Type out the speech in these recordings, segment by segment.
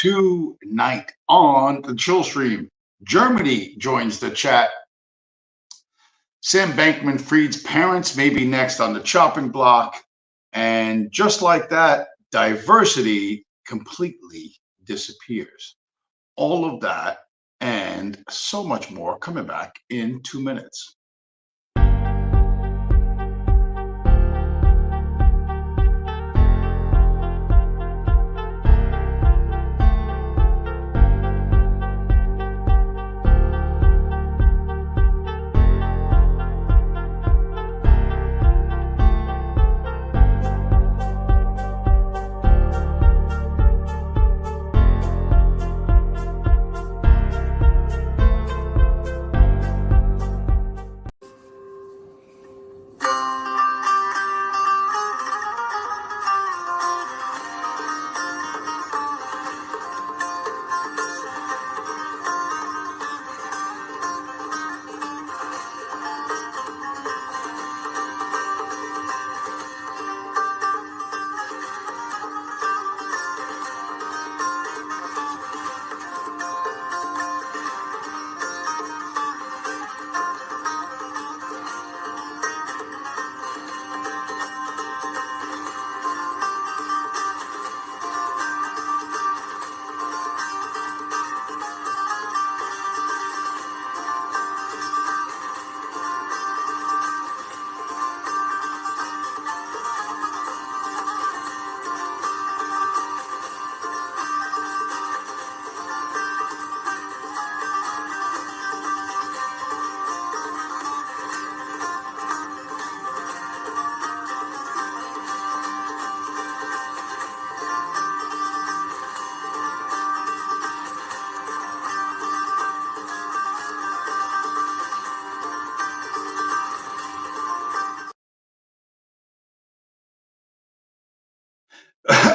Tonight on the Chillstream, Germany joins the chat. Sam Bankman-Fried's parents may be next on the chopping block. And just like that, diversity completely disappears. All of that and so much more coming back in 2 minutes.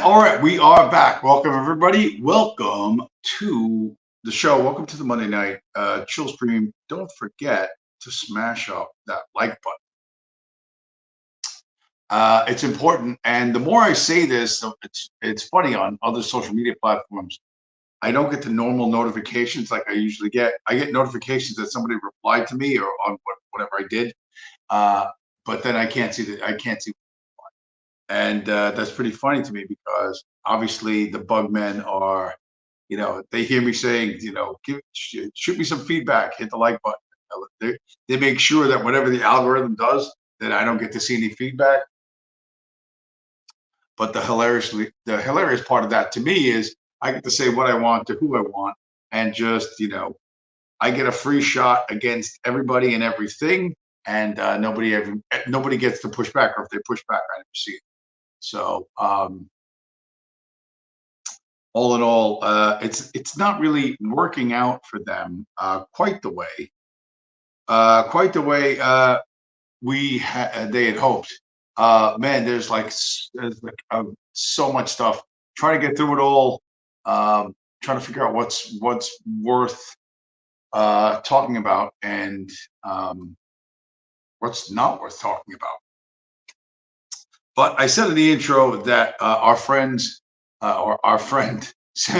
All right, we are back. Welcome, everybody. Welcome to the show. Welcome to the Monday night chill stream. Don't forget to smash up that like button. It's important. And the more I say this, it's funny on other social media platforms. I don't get the normal notifications like I usually get. I get notifications that somebody replied to me or on whatever I did. But then I can't see and that's pretty funny to me because obviously the bug men are, they hear me saying, shoot me some feedback, hit the like button. They make sure that whatever the algorithm does, that I don't get to see any feedback. But the hilarious part of that to me is I get to say what I want to who I want, and just I get a free shot against everybody and everything, and nobody gets to push back, or if they push back, I never see it. So all in all, it's not really working out for them quite the way they had hoped. Man, there's so much stuff. Trying to get through it all. Trying to figure out what's worth talking about and what's not worth talking about. But I said in the intro that our friend Sam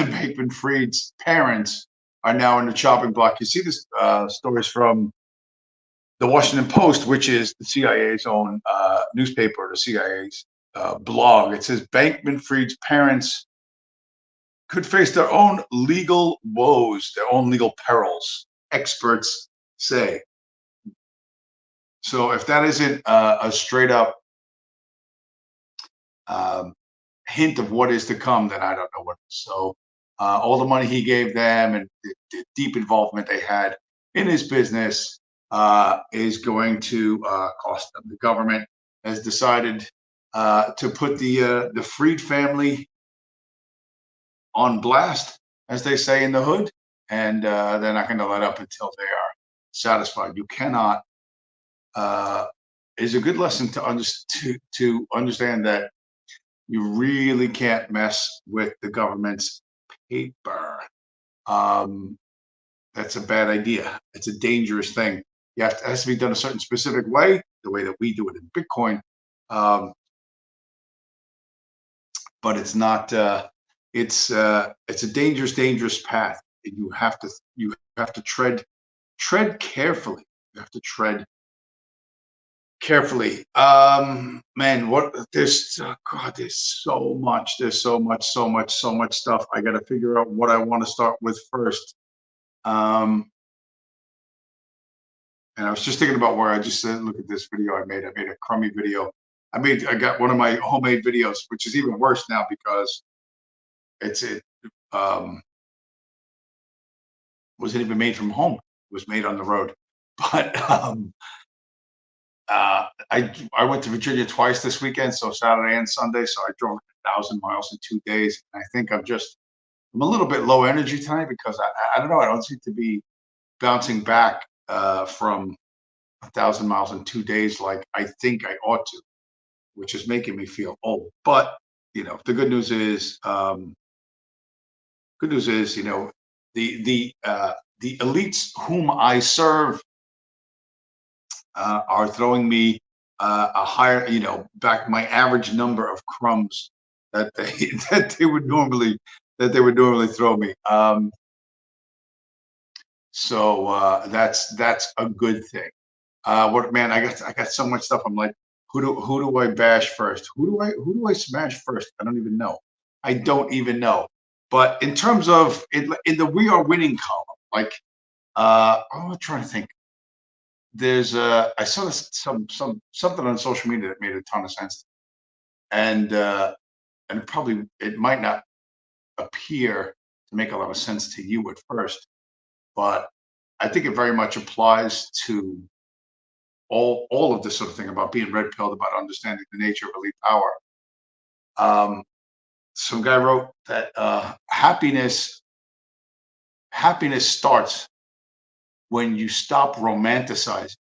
Bankman-Fried's parents are now in the chopping block. You see this stories from the Washington Post, which is the CIA's own newspaper, the CIA's blog. It says Bankman-Fried's parents could face their own legal woes, their own legal perils, experts say. So if that isn't a straight up hint of what is to come, then I don't know what is. So all the money he gave them and the deep involvement they had in his business is going to cost them. The government has decided to put the Fried family on blast, as they say in the hood, and they're not going to let up until they are satisfied. You cannot. Is a good lesson to understand that you really can't mess with the government's paper. That's a bad idea. It's a dangerous thing. It has to be done a certain specific way, the way that we do it in Bitcoin. But it's not it's a dangerous, dangerous path. And you have to tread carefully. You have to tread carefully. Man, what there's God, there's so much. There's so much, so much, so much stuff. I got to figure out what I want to start with first. Um, and I was just thinking about where I just said, look at this video I made. I made a crummy video. I got one of my homemade videos, which is even worse now because it um, wasn't even made from home. It was made on the road. But I went to Virginia twice this weekend, so Saturday and Sunday. So I drove 1,000 miles in 2 days. And I think I'm a little bit low energy tonight because I don't know. I don't seem to be bouncing back from 1,000 miles in 2 days like I think I ought to, which is making me feel old. But the good news is, the elites whom I serve are throwing me a higher, back my average number of crumbs that they that they would normally throw me. So that's a good thing. What man? I got so much stuff. I'm like, who do I bash first? Who do I smash first? I don't even know. I don't even know. But in terms of in the we are winning column, like I'm trying to think. I saw this something on social media that made a ton of sense, and it might not appear to make a lot of sense to you at first, but I think it very much applies to all of this sort of thing about being red pilled, about understanding the nature of elite power. Um, some guy wrote that happiness starts when you stop romanticizing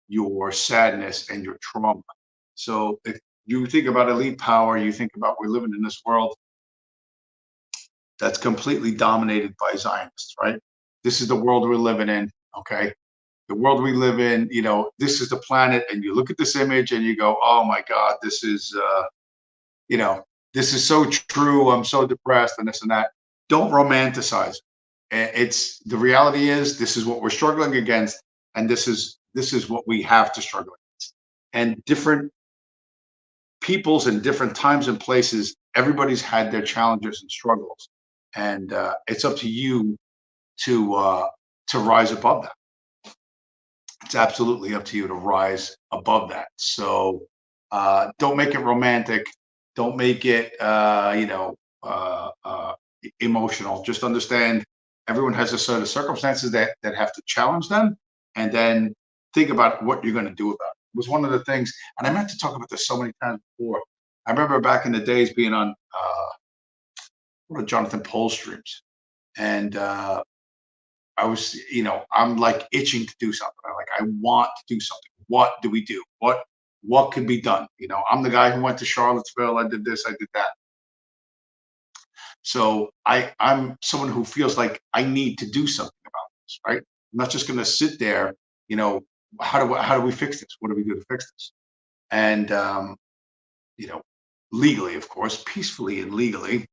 your sadness and your trauma. So if you think about elite power, you think about we're living in this world that's completely dominated by Zionists, right? This is the world we're living in. Okay. The world we live in, this is the planet, and you look at this image and you go, oh my God, you know, this is so true. I'm so depressed and this and that. Don't romanticize it. It's the reality is this is what we're struggling against, and this is what we have to struggle against. And different peoples in different times and places, everybody's had their challenges and struggles, and it's up to you to rise above that. It's absolutely up to you to rise above that. So don't make it romantic. Don't make it emotional. Just understand everyone has a set of circumstances that have to challenge them, and then think about what you're going to do about it. It was one of the things, and I meant to talk about this so many times before. I remember back in the days being on one of Jonathan Poll's streams, and I'm like itching to do something. I want to do something. What do we do? What could be done? I'm the guy who went to Charlottesville. I did this. I did that. So I'm someone who feels like I need to do something about this, right? I'm not just going to sit there. You know, how do we fix this? What do we do to fix this? And you know, legally, of course, peacefully and legally,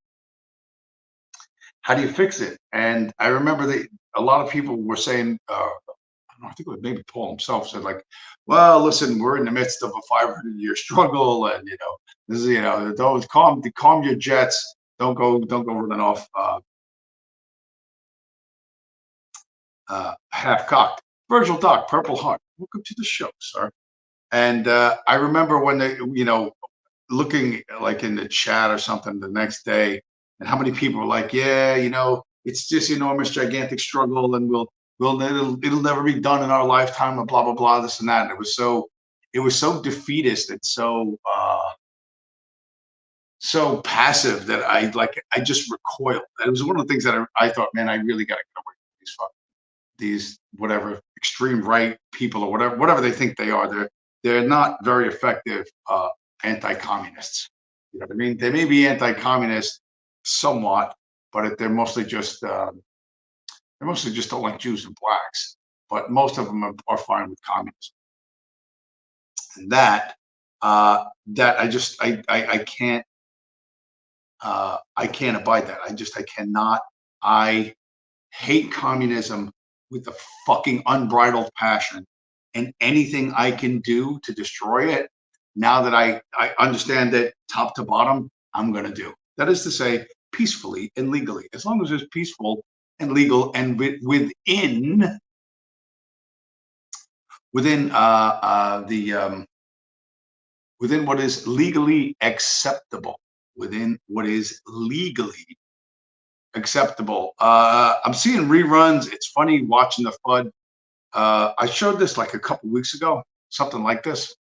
how do you fix it? And I remember that a lot of people were saying, I don't know, I think it was maybe Paul himself said like, well, listen, we're in the midst of a 500-year struggle, and this is don't calm your jets. Don't go running off half cocked. Virgil Doc, Purple Heart, welcome to the show, sir. And I remember when they, looking like in the chat or something the next day, and how many people were like, yeah, it's this enormous, gigantic struggle, and it'll never be done in our lifetime, and blah blah blah, this and that. And it was so defeatist and so passive that I just recoiled. And it was one of the things that I thought, man, I really got to get away from these whatever extreme right people or whatever they think they are. They're not very effective anti-communists. You know what I mean? They may be anti-communist somewhat, but they mostly just don't like Jews and blacks. But most of them are fine with communism. And that I can't I can't abide that. I cannot. I hate communism with a fucking unbridled passion, and anything I can do to destroy it, now that I understand that top to bottom, I'm going to do. That is to say, peacefully and legally. As long as it's peaceful and legal and within within what is legally acceptable. Within what is legally acceptable. I'm seeing reruns. It's funny watching the FUD. I showed this like a couple weeks ago, something like this.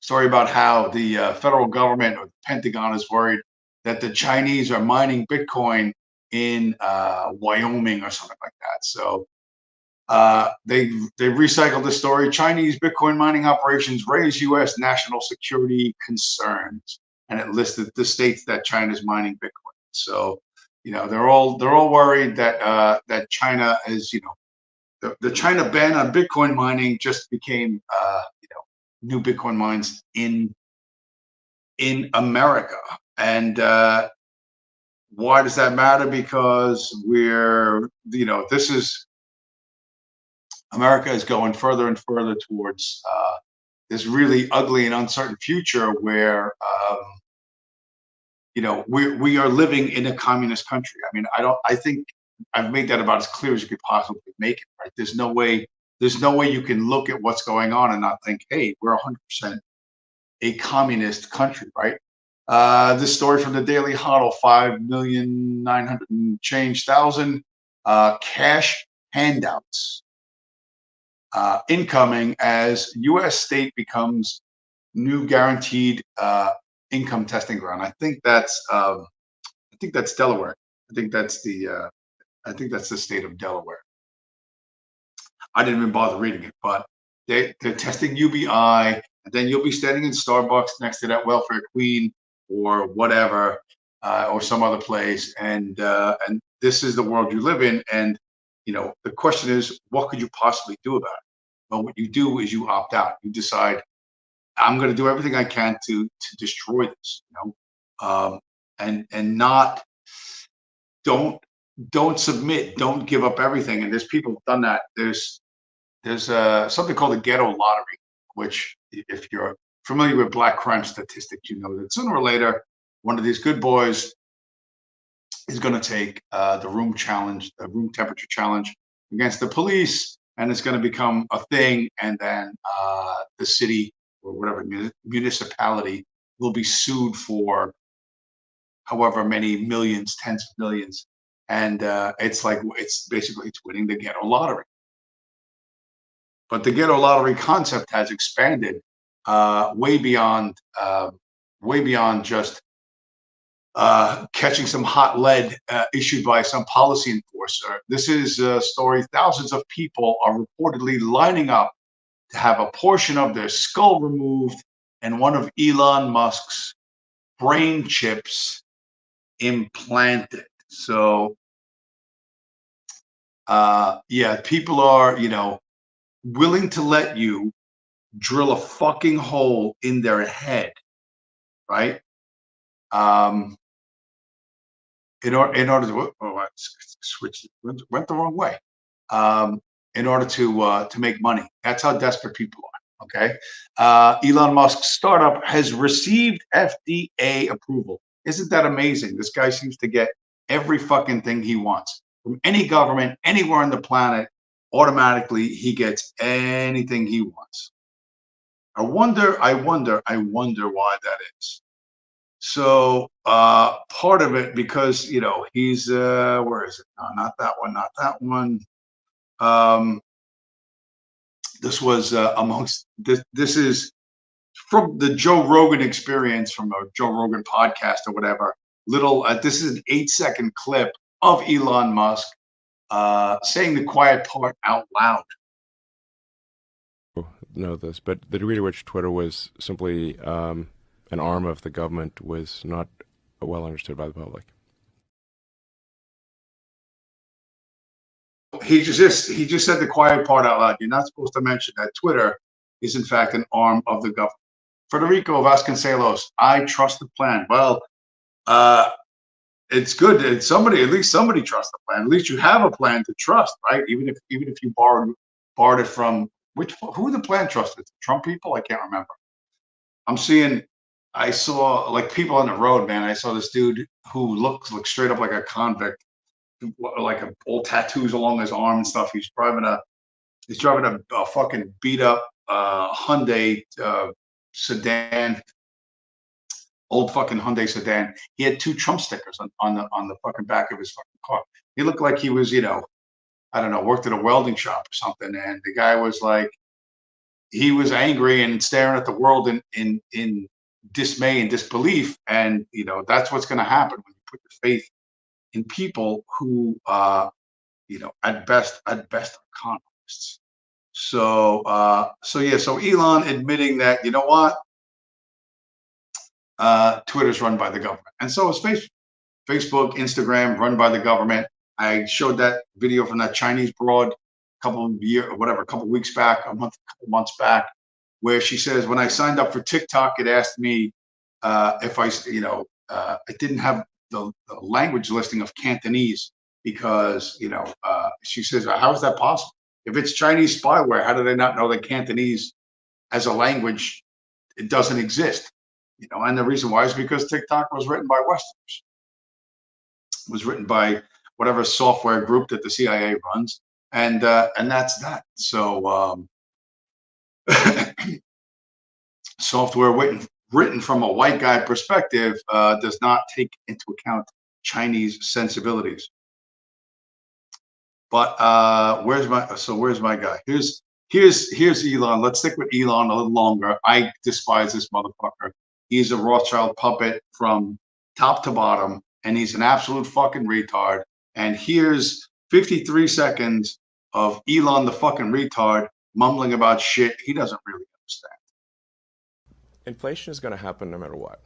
Story about how the federal government or the Pentagon is worried that the Chinese are mining Bitcoin in Wyoming or something like that. So they recycled the story. Chinese Bitcoin mining operations raise U.S. national security concerns, and it listed the states that China's mining Bitcoin. So, they're all worried that that China is, the China ban on Bitcoin mining just became, new Bitcoin mines in America. And why does that matter? Because this is America is going further and further towards this really ugly and uncertain future where we are living in a communist country. I mean, I think I've made that about as clear as you could possibly make it, right? There's no way you can look at what's going on and not think, hey, we're 100% a communist country, right? This story from the Daily Huddle: 5,900,000 and change cash handouts incoming as U.S. state becomes new guaranteed income testing ground. I think that's Delaware. I think that's the state of Delaware. I didn't even bother reading it, but they're testing UBI, and then you'll be standing in Starbucks next to that welfare queen or whatever, or some other place, and this is the world you live in. And the question is, what could you possibly do about it? Well, what you do is you opt out. You decide, I'm going to do everything I can to destroy this, and not don't submit, don't give up everything. And there's people who've done that. There's something called the ghetto lottery, which, if you're familiar with black crime statistics, you know that sooner or later one of these good boys is going to take the room temperature challenge against the police, and it's going to become a thing, and then the city or whatever municipality will be sued for however many millions, tens of millions, and it's basically winning the ghetto lottery. But the ghetto lottery concept has expanded way beyond just catching some hot lead issued by some policy enforcer. This is a story. Thousands of people are reportedly lining up to have a portion of their skull removed and one of Elon Musk's brain chips implanted. So, people are, willing to let you drill a fucking hole in their head, right? In order to went the wrong way. In order to make money. That's how desperate people are. Okay. Elon Musk's startup has received FDA approval. Isn't that amazing? This guy seems to get every fucking thing he wants from any government anywhere on the planet. Automatically, he gets anything he wants. I wonder why that is. So part of it, because he's where is it? No, not that one. This was amongst this. This is from the Joe Rogan Experience, from a Joe Rogan podcast or whatever. This is an 8-second clip of Elon Musk saying the quiet part out loud. Know this, but the degree to which Twitter was simply an arm of the government was not well understood by the public. He just said the quiet part out loud. You're not supposed to mention that Twitter is in fact an arm of the government. Federico Vasconcelos, I trust the plan. Well, it's good that somebody, at least somebody trusts the plan. At least you have a plan to trust, right? Even if you borrowed it from who the plan trusted? Trump people? I can't remember. I saw like people on the road, man. I saw this dude who looks straight up like a convict, like old tattoos along his arm and stuff. He's driving a fucking beat up Hyundai sedan, old fucking Hyundai sedan. He had 2 Trump stickers on the fucking back of his fucking car. He looked like he was, I don't know, worked at a welding shop or something. And the guy was like, he was angry and staring at the world in dismay and disbelief. And that's what's going to happen when you put your faith in people who, at best are con artists. So Elon admitting that, you know what, Twitter's run by the government, and so is Facebook, Instagram, run by the government. I showed that video from that Chinese broad a couple weeks back, couple months back, where she says, when I signed up for TikTok, it asked me if I didn't have the language listing of Cantonese because, she says, how is that possible? If it's Chinese spyware, how do they not know that Cantonese as a language, it doesn't exist? And the reason why is because TikTok was written by Westerners. It was written by whatever software group that the CIA runs, and that's that. So software written from a white guy perspective does not take into account Chinese sensibilities. But where's my guy? Here's Elon. Let's stick with Elon a little longer. I despise this motherfucker. He's a Rothschild puppet from top to bottom, and he's an absolute fucking retard. And here's 53 seconds of Elon the fucking retard mumbling about shit he doesn't really understand. Inflation is going to happen no matter what.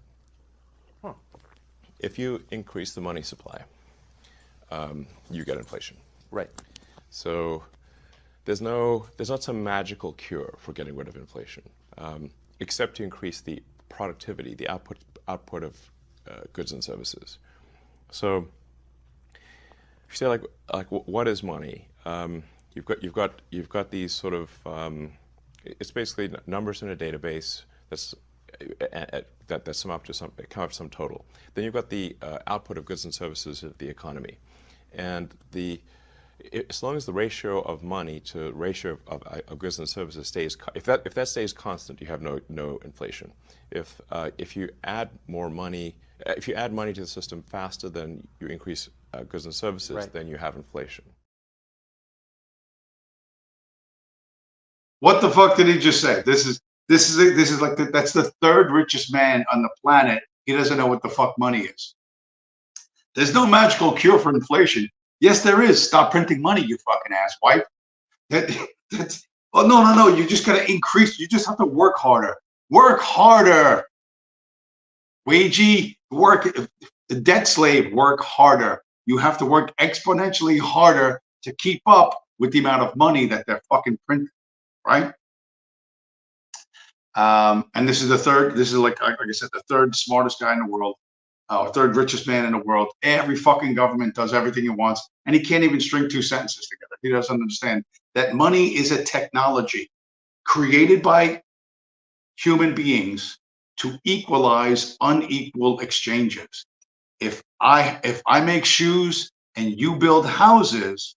If you increase the money supply, you get inflation. Right. So there's not some magical cure for getting rid of inflation, except to increase the productivity, the output of goods and services. So if you say like what is money? You've got these sort of it's basically numbers in a database that sum up to some total. Then you've got the output of goods and services of the economy, and as long as the ratio of money to ratio of goods and services stays, if that stays constant, you have no inflation. If you add more money, if you add money to the system faster than you increase goods and services, right, then you have inflation. What the fuck did he just say? This is like that's the third richest man on the planet. He doesn't know what the fuck money is. There's no magical cure for inflation. Yes, there is. Stop printing money, you fucking asswipe. That's no. You just gotta increase. You just have to work harder. Work harder. Wagey, work. The debt slave, work harder. You have to work exponentially harder to keep up with the amount of money that they're fucking printing, right? And this is the third. This is like I said, the third smartest guy in the world. Third richest man in the world. Every fucking government does everything it wants, and he can't even string 2 sentences together. He doesn't understand that money is a technology created by human beings to equalize unequal exchanges. If I make shoes and you build houses,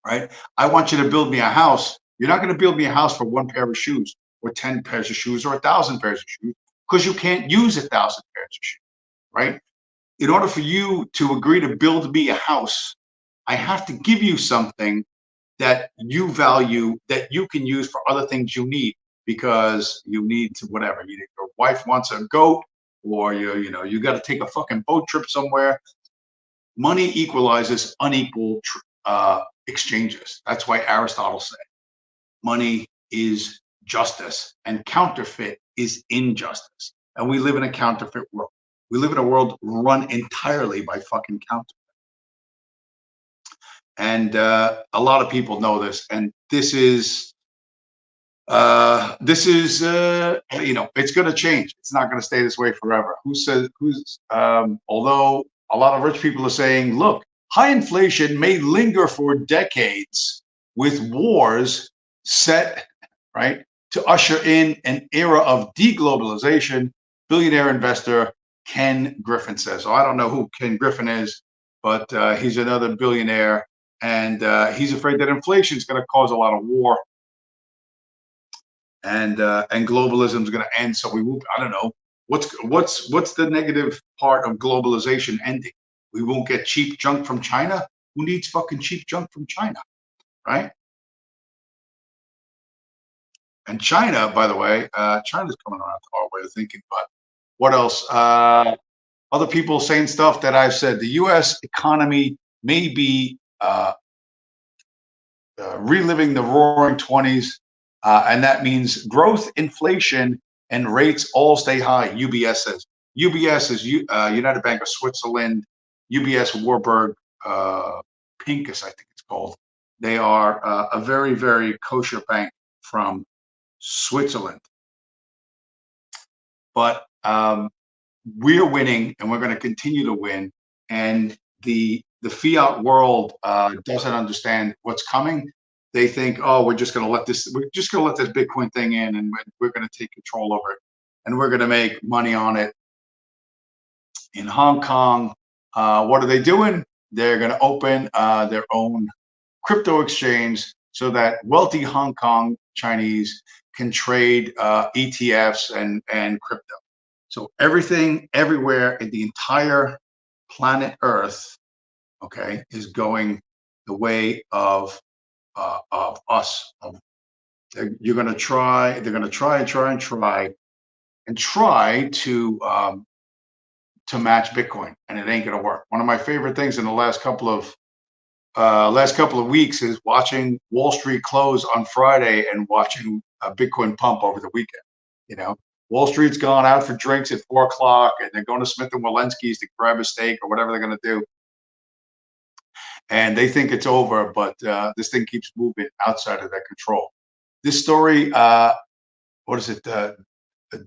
right? I want you to build me a house. You're not going to build me a house for 1 pair of shoes or 10 pairs of shoes or 1,000 pairs of shoes, because you can't use 1,000 pairs of shoes. Right? In order for you to agree to build me a house, I have to give you something that you value, that you can use for other things you need, because you need to whatever. Your wife wants a goat, or you got to take a fucking boat trip somewhere. Money equalizes unequal exchanges. That's why Aristotle said money is justice and counterfeit is injustice. And we live in a counterfeit world. We live in a world run entirely by fucking counterfeit. And a lot of people know this. And this is, This is, it's going to change. It's not going to stay this way forever. Although a lot of rich people are saying, look, high inflation may linger for decades with wars set, right, to usher in an era of deglobalization, billionaire investor Ken Griffin says. So I don't know who Ken Griffin is, but he's another billionaire, and he's afraid that inflation is going to cause a lot of war, and globalism is going to end. So we will. I don't know what's the negative part of globalization ending. We won't get cheap junk from China. Who needs fucking cheap junk from China, right? And China, by the way, China's coming around to our way of thinking. But what else? Other people saying stuff that I've said. The U.S. economy may be reliving the Roaring '20s, and that means growth, inflation, and rates all stay high. UBS says. UBS is United Bank of Switzerland. UBS Warburg Pincus, I think it's called. They are a very, very kosher bank from Switzerland. But we're winning, and we're going to continue to win. And the fiat world doesn't understand what's coming. They think, oh, we're just going to let this Bitcoin thing in, and we're going to take control over it, and we're going to make money on it. In Hong Kong, what are they doing? They're going to open their own crypto exchange so that wealthy Hong Kong Chinese can trade ETFs and crypto. So everything, everywhere in the entire planet Earth, okay, is going the way of us. They're going to try to match Bitcoin, and it ain't going to work. One of my favorite things in the last couple of weeks is watching Wall Street close on Friday and watching Bitcoin pump over the weekend. You know, Wall Street's gone out for drinks at 4 o'clock, and they're going to Smith and Walensky's to grab a steak or whatever they're going to do. And they think it's over, but this thing keeps moving outside of their control. This story, what is it?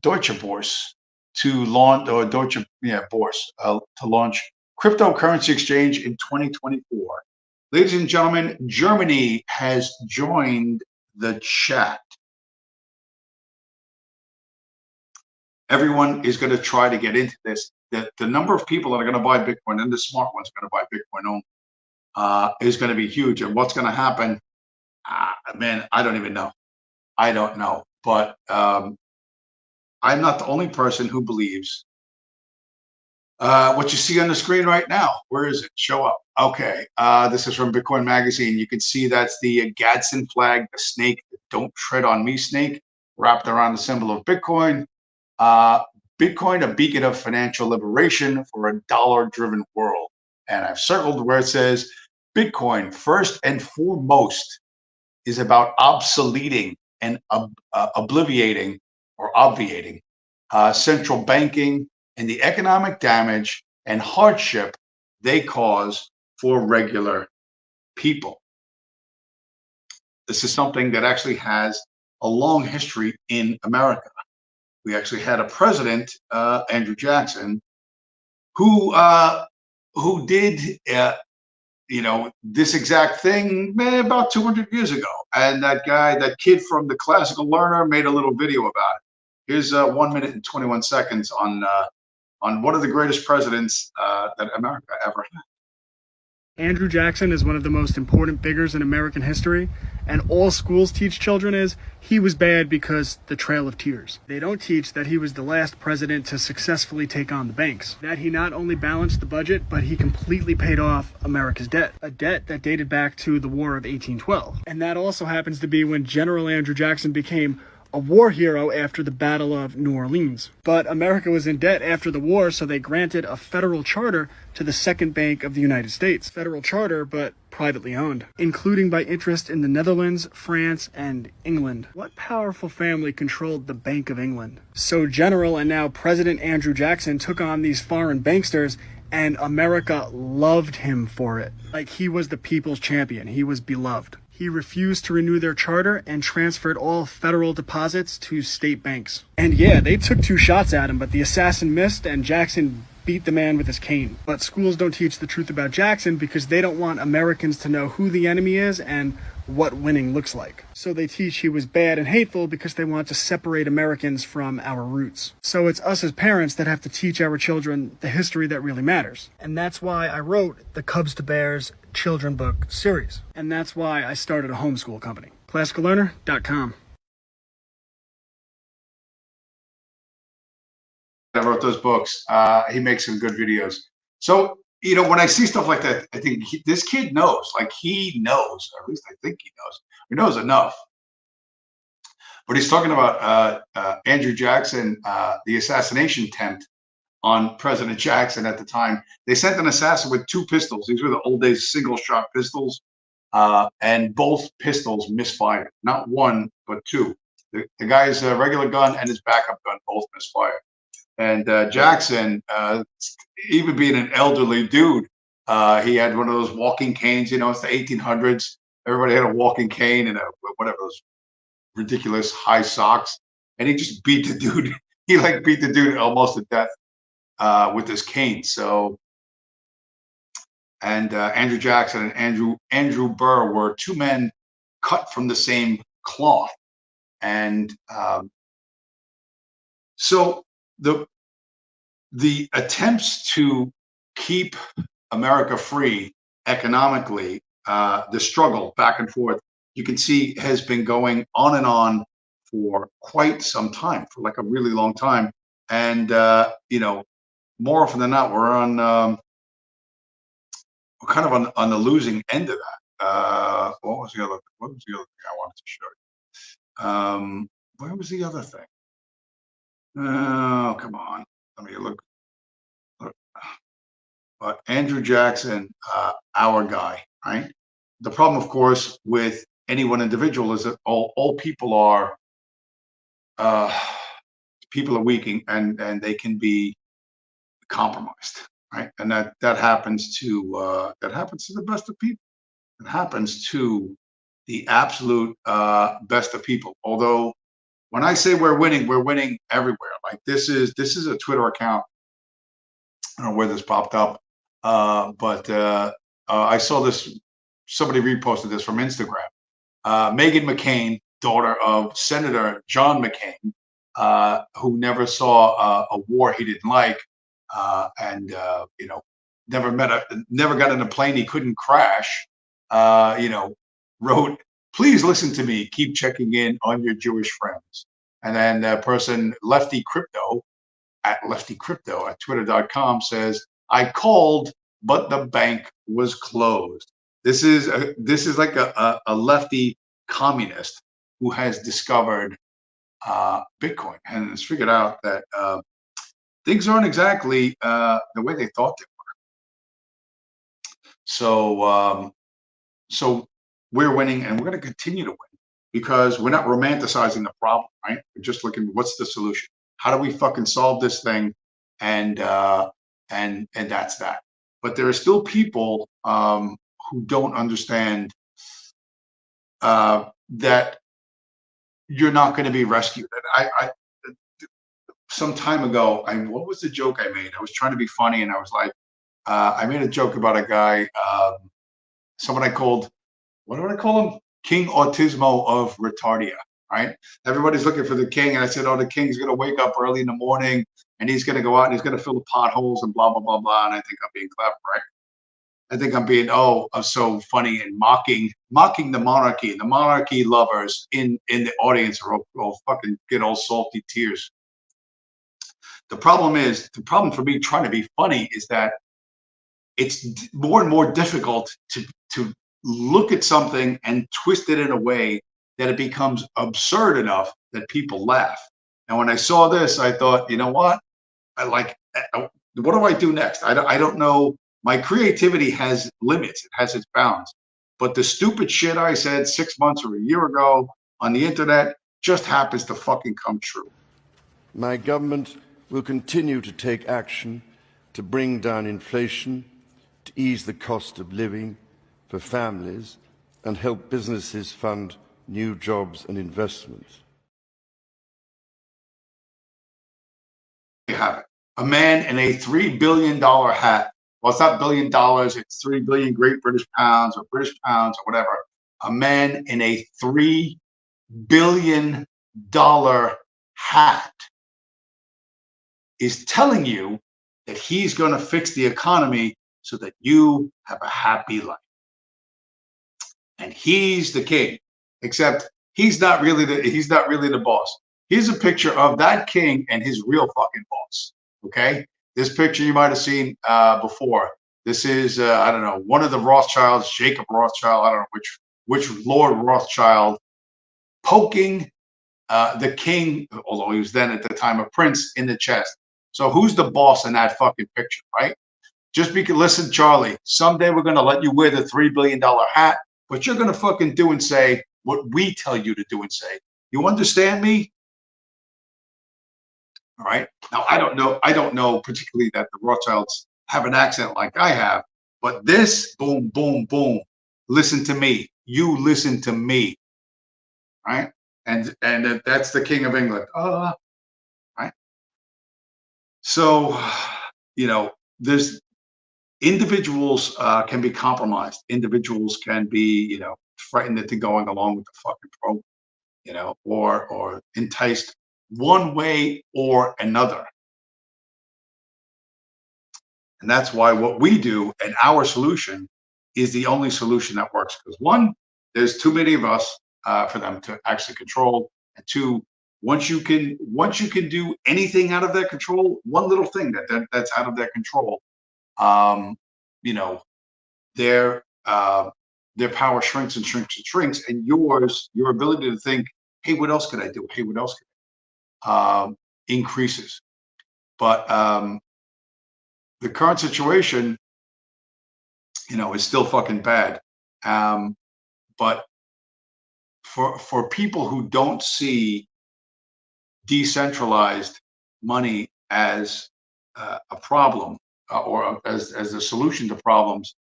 Deutsche Börse to launch, or Deutsche Börse to launch cryptocurrency exchange in 2024. Ladies and gentlemen, Germany has joined the chat. Everyone is going to try to get into this. The number of people that are going to buy Bitcoin, and the smart ones are going to buy Bitcoin only, is going to be huge. And what's going to happen? Man, I don't even know. I don't know. But I'm not the only person who believes what you see on the screen right now. Where is it? Show up. Okay. This is from Bitcoin Magazine. You can see that's the Gadsden flag, the snake, the don't tread on me snake, wrapped around the symbol of Bitcoin. Bitcoin, a beacon of financial liberation for a dollar-driven world. And I've circled where it says Bitcoin, first and foremost, is about obsoleting and obviating central banking and the economic damage and hardship they cause for regular people. This is something that actually has a long history in America. We actually had a president, Andrew Jackson, who did this exact thing about 200 years ago. And that kid from the Classical Learner made a little video about it. Here's 1 minute and 21 seconds on one of the greatest presidents that America ever had. Andrew Jackson is one of the most important figures in American history, and all schools teach children is he was bad because the Trail of Tears. They don't teach that he was the last president to successfully take on the banks, that he not only balanced the budget, but he completely paid off America's debt, a debt that dated back to the War of 1812. And that also happens to be when General Andrew Jackson became a war hero after the Battle of New Orleans. But America was in debt after the war, so they granted a federal charter to the Second Bank of the United States. Federal charter, but privately owned, including by interest in the Netherlands, France, and England. What powerful family controlled the Bank of England? So General and now President Andrew Jackson took on these foreign banksters, and America loved him for it. Like he was the people's champion. He was beloved. He refused to renew their charter and transferred all federal deposits to state banks. And yeah, they took 2 shots at him, but the assassin missed and Jackson beat the man with his cane. But schools don't teach the truth about Jackson because they don't want Americans to know who the enemy is and what winning looks like. So they teach he was bad and hateful because they want to separate Americans from our roots. So it's us as parents that have to teach our children the history that really matters. And that's why I wrote the Cubs to Bears children book series. And that's why I started a homeschool company, classicallearner.com. I wrote those books. He makes some good videos. So, when I see stuff like that, I think this kid knows, like he knows, or at least I think he knows. He knows enough. But he's talking about Andrew Jackson, the assassination attempt on President Jackson at the time. They sent an assassin with 2 pistols. These were the old days single shot pistols. And both pistols misfired. Not 1, but 2. The guy's regular gun and his backup gun both misfired. And Jackson, even being an elderly dude, he had one of those walking canes. It's the 1800s. Everybody had a walking cane and whatever, those ridiculous high socks. And he just beat the dude. He beat the dude almost to death with his cane. So, and Andrew Jackson and Andrew Burr were 2 men cut from the same cloth. And so the attempts to keep America free economically, the struggle back and forth, you can see has been going on and on for quite some time, for like a really long time. And more often than not, we're kind of on the losing end of that. What was the other thing I wanted to show you? Where was the other thing? Oh, come on. Let me look. But Andrew Jackson, our guy, right? The problem, of course, with any one individual is that all people are weak and they can be compromised, right? And that happens to the best of people. It happens to the absolute best of people. Although when I say we're winning everywhere. Like this is a Twitter account. I don't know where this popped up, but I saw this. Somebody reposted this from Instagram. Meghan McCain, daughter of Senator John McCain, who never saw a war he didn't like, and never got in a plane he couldn't crash. Wrote, "Please listen to me. Keep checking in on your Jewish friends." And then the person Lefty Crypto at Twitter.com says, "I called, but the bank was closed." This is like a lefty communist who has discovered Bitcoin and has figured out that things aren't exactly the way they thought they were. So we're winning, and we're going to continue to win because we're not romanticizing the problem, right? We're just looking, what's the solution? How do we fucking solve this thing? And that's that. But there are still people who don't understand that you're not going to be rescued. And I some time ago, what was the joke I made? I was trying to be funny, and I was like, I made a joke about a guy, someone I called, what did I call him? King Autismo of Retardia, right? Everybody's looking for the king, and I said, oh, the king's going to wake up early in the morning, and he's going to go out and he's going to fill the potholes and blah, blah, blah, blah. And I think I'm being clever, right? I think I'm being so funny and mocking the monarchy. The monarchy lovers in the audience are all fucking get all salty tears. The problem for me trying to be funny is that it's more and more difficult to look at something and twist it in a way that it becomes absurd enough that people laugh. And when I saw this, I thought, you know what? What do I do next? I don't know. My creativity has limits. It has its bounds. But the stupid shit I said 6 months or a year ago on the internet just happens to fucking come true. My government will continue to take action to bring down inflation, to ease the cost of living for families, and help businesses fund new jobs and investments. You have it. A man in a $3 billion hat. Well, it's not $1 billion, it's 3 billion Great British Pounds or British Pounds or whatever. A man in a $3 billion hat is telling you that he's going to fix the economy so that you have a happy life. And he's the king, except he's not really the boss. Here's a picture of that king and his real fucking boss. Okay, this picture you might have seen before. This is I don't know, one of the Rothschilds, Jacob Rothschild. I don't know which Lord Rothschild, poking the king, although he was then at the time a prince, in the chest. So who's the boss in that fucking picture, right? Just because, listen, Charlie, someday we're going to let you wear the $3 billion hat, but you're going to fucking do and say what we tell you to do and say. You understand me? All right. Now, I don't know particularly that the Rothschilds have an accent like I have, but this, boom, boom, boom. Listen to me. You listen to me. Right. And that's the King of England. Right. So, you know, there's individuals can be compromised. Individuals can be, you know, frightened into going along with the fucking program, you know, or enticed one way or another. And that's why what we do and our solution is the only solution that works. Because one, there's too many of us for them to actually control. And two, once you can do anything out of their control, one little thing that's out of their control, you know, their power shrinks and shrinks and shrinks, and your ability to think, hey, what else could I do? Hey, what else could increases. But the current situation, you know, is still fucking bad. But for people who don't see decentralized money as a problem or as a solution to problems,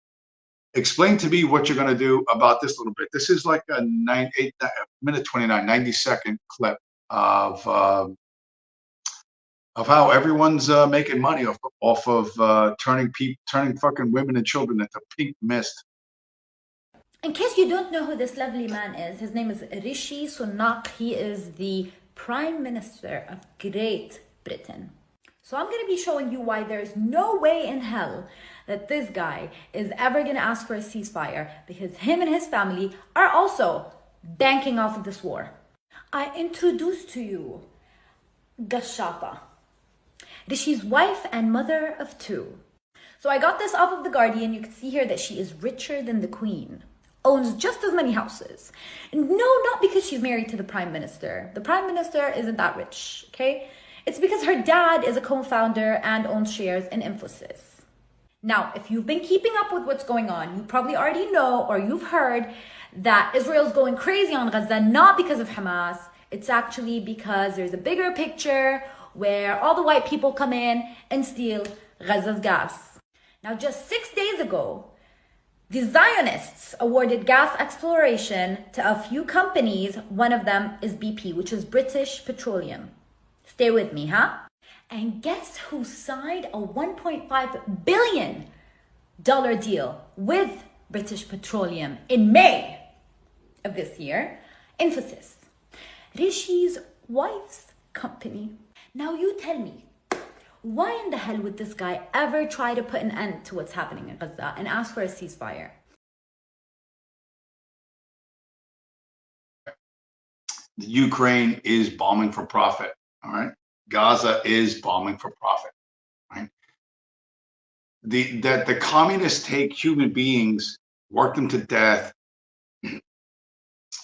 explain to me what you're going to do about this little bit. This is like a 8 minute 29, 90-second clip of how everyone's making money off of turning fucking women and children into pink mist. In case you don't know who this lovely man is, his name is Rishi Sunak. He is the Prime Minister of Great Britain. So I'm going to be showing you why there's no way in hell that this guy is ever going to ask for a ceasefire, because him and his family are also banking off of this war. I introduce to you Gashapa, Rishi's wife and mother of two. So I got this off of The Guardian. You can see here that she is richer than the Queen, owns just as many houses. And no, not because she's married to the Prime Minister. The Prime Minister isn't that rich, okay? It's because her dad is a co-founder and owns shares in Infosys. Now, if you've been keeping up with what's going on, you probably already know, or you've heard, that Israel's going crazy on Gaza, not because of Hamas. It's actually because there's a bigger picture where all the white people come in and steal Gaza's gas. Now, just 6 days ago, the Zionists awarded gas exploration to a few companies. One of them is BP, which is British Petroleum. Stay with me, huh? And guess who signed a $1.5 billion deal with British Petroleum in May of this year? Infosys, Rishi's wife's company. Now you tell me, why in the hell would this guy ever try to put an end to what's happening in Gaza and ask for a ceasefire? The Ukraine is bombing for profit. All right. Gaza is bombing for profit. Right. That the communists take human beings, work them to death,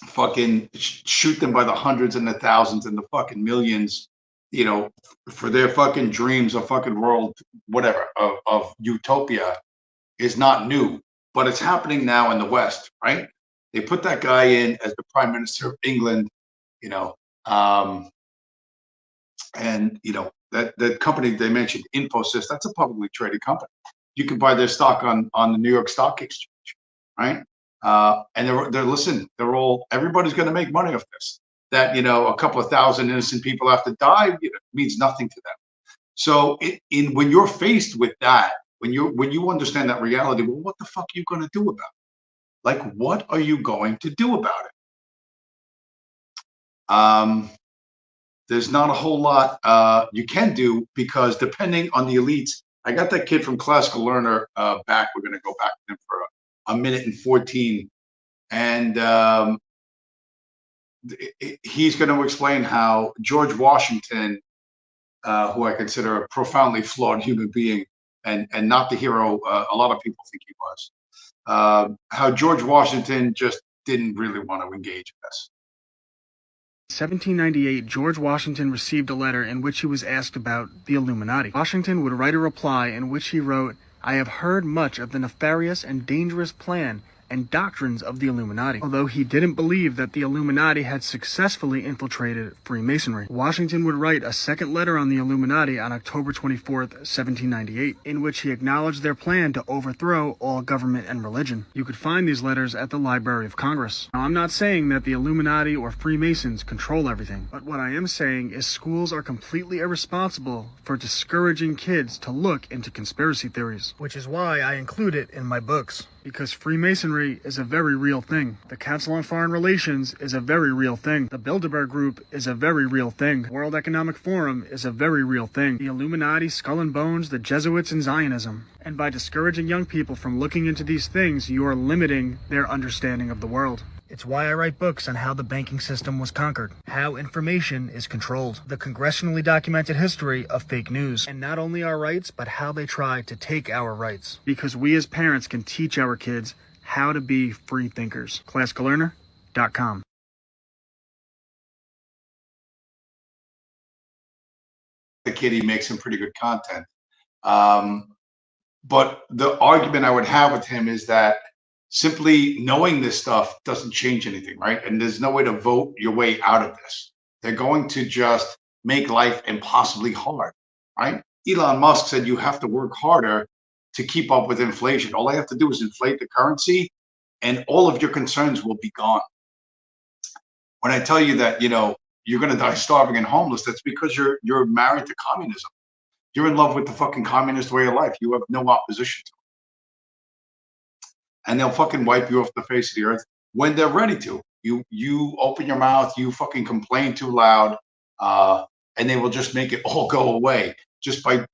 fucking shoot them by the hundreds and the thousands and the fucking millions, you know, for their fucking dreams of fucking world, whatever, of utopia, is not new, but it's happening now in the West, right? They put that guy in as the Prime Minister of England, you know, and you know that company they mentioned, Infosys, that's a publicly traded company. You can buy their stock on the New York Stock Exchange, right? And they're all, everybody's going to make money off this. That, a couple of thousand innocent people have to die, means nothing to them. So when you're faced with that, when you understand that reality, well, what the fuck are you going to do about it? Like, what are you going to do about it? There's not a whole lot you can do, because depending on the elites, I got that kid from Classical Learner back. We're going to go back to him for a minute and 14. And he's going to explain how George Washington, who I consider a profoundly flawed human being and not the hero a lot of people think he was, how George Washington just didn't really want to engage in this. 1798, George Washington received a letter in which he was asked about the Illuminati. Washington would write a reply in which he wrote, "I have heard much of the nefarious and dangerous plan and doctrines of the Illuminati," although he didn't believe that the Illuminati had successfully infiltrated Freemasonry. Washington would write a second letter on the Illuminati on October 24th, 1798, in which he acknowledged their plan to overthrow all government and religion. You could find these letters at the Library of Congress. Now, I'm not saying that the Illuminati or Freemasons control everything, but what I am saying is schools are completely irresponsible for discouraging kids to look into conspiracy theories, which is why I include it in my books. Because Freemasonry is a very real thing. The Council on Foreign Relations is a very real thing. The Bilderberg Group is a very real thing. World Economic Forum is a very real thing. The Illuminati, Skull and Bones, the Jesuits, and Zionism. And by discouraging young people from looking into these things, you are limiting their understanding of the world. It's why I write books on how the banking system was conquered, how information is controlled, the congressionally documented history of fake news, and not only our rights, but how they try to take our rights. Because we as parents can teach our kids how to be free thinkers. ClassicalLearner.com. The kid, he makes some pretty good content. But the argument I would have with him is that simply knowing this stuff doesn't change anything, right? And there's no way to vote your way out of this. They're going to just make life impossibly hard, right? Elon Musk said you have to work harder to keep up with inflation. All I have to do is inflate the currency and all of your concerns will be gone. When I tell you that, you're going to die starving and homeless, that's because you're married to communism. You're in love with the fucking communist way of life. You have no opposition to it. And they'll fucking wipe you off the face of the earth when they're ready to. You open your mouth, you fucking complain too loud, and they will just make it all go away just by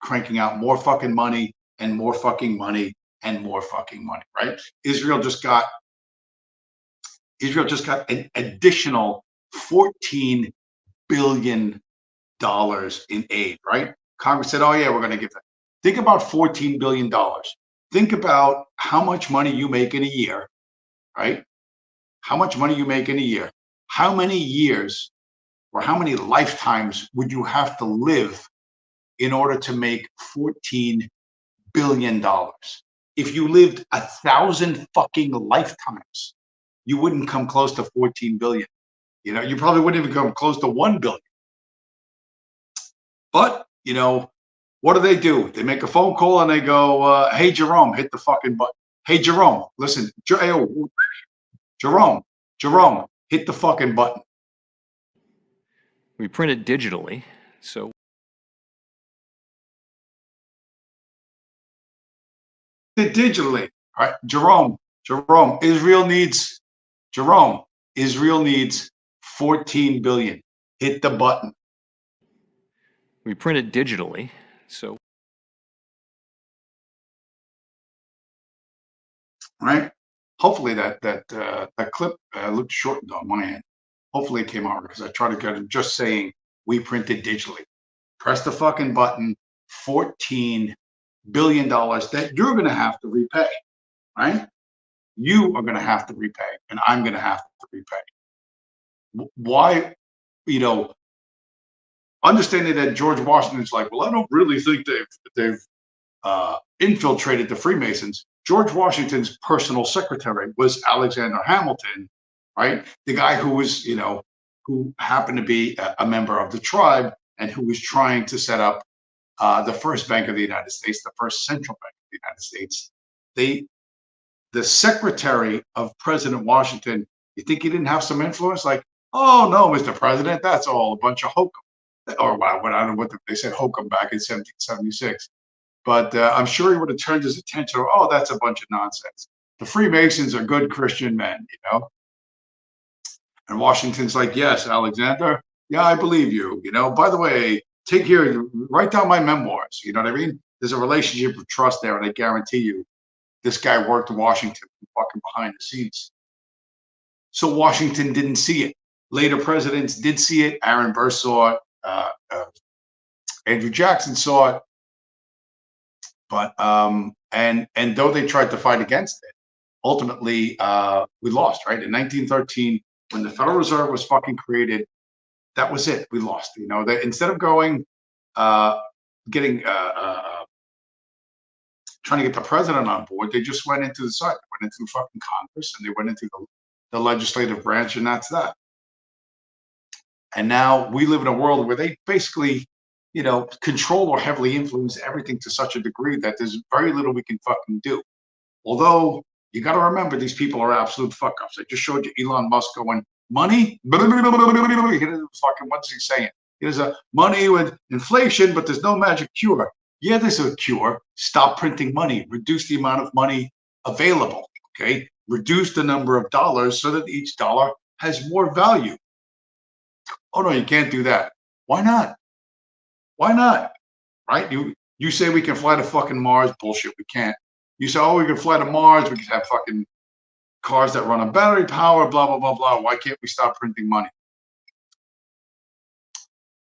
cranking out more fucking money and more fucking money and more fucking money, right? Israel just got an additional $14 billion in aid, right? Congress said, oh yeah, we're going to give that. Think about $14 billion. Think about how much money you make in a year, right? How much money you make in a year. How many years or how many lifetimes would you have to live in order to make $14 billion? If you lived 1,000 fucking lifetimes, you wouldn't come close to 14 billion. You probably wouldn't even come close to 1 billion. But, what do? They make a phone call and they go, hey, Jerome, hit the fucking button. Hey, Jerome, listen, Jerome, hit the fucking button. We print it digitally, so. Digitally, all right? Jerome, Israel needs 14 billion. Hit the button. We print it digitally, so. Right? Hopefully that clip looked shortened on my end. Hopefully it came out because I tried to get it just saying we printed digitally. Press the fucking button. $14 billion that you're going to have to repay, right? You are going to have to repay, and I'm going to have to repay. Why, understanding that George Washington's like, well, I don't really think they've infiltrated the Freemasons. George Washington's personal secretary was Alexander Hamilton, right? The guy who was, who happened to be a member of the tribe and who was trying to set up the first Bank of the United States, the first central bank of the United States. the secretary of President Washington, you think he didn't have some influence? Like, oh no, Mr. President, that's all a bunch of hokum. Or what I don't know what they said hokum back in 1776. But I'm sure he would have turned his attention to, oh, that's a bunch of nonsense. The Freemasons are good Christian men, you know? And Washington's like, yes, Alexander, yeah, I believe you. You know, by the way, take here, write down my memoirs. You know what I mean? There's a relationship of trust there, and I guarantee you, this guy worked in Washington fucking behind the scenes. So Washington didn't see it. Later presidents did see it. Aaron Burr saw it. Andrew Jackson saw it. But and though they tried to fight against it, ultimately we lost, right? In 1913, when the Federal Reserve was fucking created, that was it. We lost. You know, that instead of going getting trying to get the president on board, they just went into the side, went into fucking Congress, and they went into the legislative branch, and that's that. And now we live in a world where they basically, you know, control or heavily influence everything to such a degree that there's very little we can fucking do. Although you got to remember, these people are absolute fuck ups. I just showed you Elon Musk going money. Fucking what's he saying? There's a money with inflation, but there's no magic cure. Yeah, there's a cure. Stop printing money. Reduce the amount of money available. Okay, reduce the number of dollars so that each dollar has more value. Oh no, you can't do that. Why not? Why not? Right? You say we can fly to fucking Mars. Bullshit, we can't. You say, oh, we can fly to Mars. We can have fucking cars that run on battery power, blah, blah, blah, blah. Why can't we stop printing money?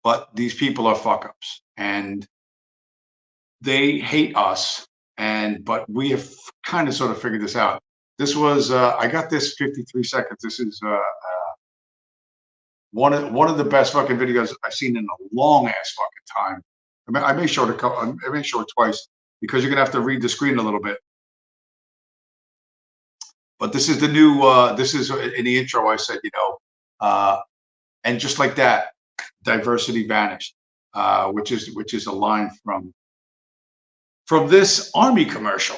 But these people are fuck ups, and they hate us. But we have kind of sort of figured this out. This was, I got this 53 seconds. This is one of the best fucking videos I've seen in a long ass fucking time. I may show it I may show it twice because you're gonna have to read the screen a little bit. But this is the new. This is in the intro. I said, you know, and just like that, diversity vanished, which is a line from this Army commercial.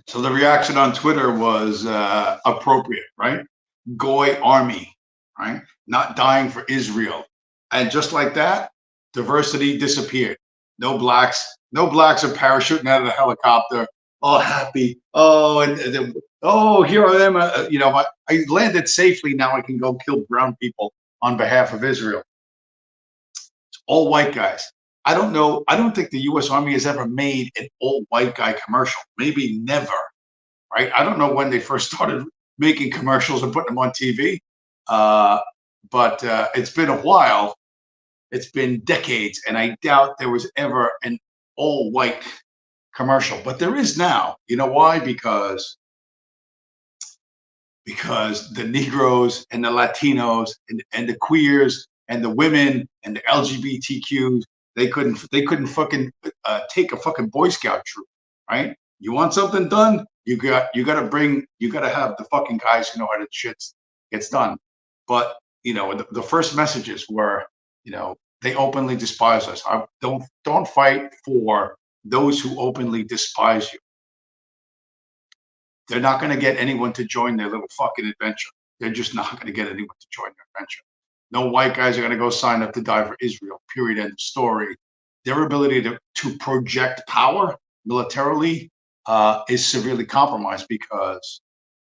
So the reaction on Twitter was appropriate, right? Goy army, right? Not dying for Israel. And just like that, diversity disappeared. No blacks are parachuting out of the helicopter, all happy. Oh, and oh, here I am. You know, I landed safely. Now I can go kill brown people on behalf of Israel. It's all white guys. I don't know. I don't think the U.S. Army has ever made an all-white guy commercial. Maybe never, right? I don't know when they first started making commercials and putting them on TV, but it's been a while. It's been decades, and I doubt there was ever an all-white commercial. But there is now. You know why? Because the Negroes and the Latinos and the queers and the women and the LGBTQs, they couldn't fucking take a fucking Boy Scout troop, right? You want something done, you gotta have the fucking guys who know how to shit gets done. But you know, the first messages were, you know, they openly despise us. Don't fight for those who openly despise you. They're not going to get anyone to join their little fucking adventure. They're just not going to get anyone to join their adventure. No white guys are going to go sign up to die for Israel, period, end of story. Their ability to project power militarily is severely compromised because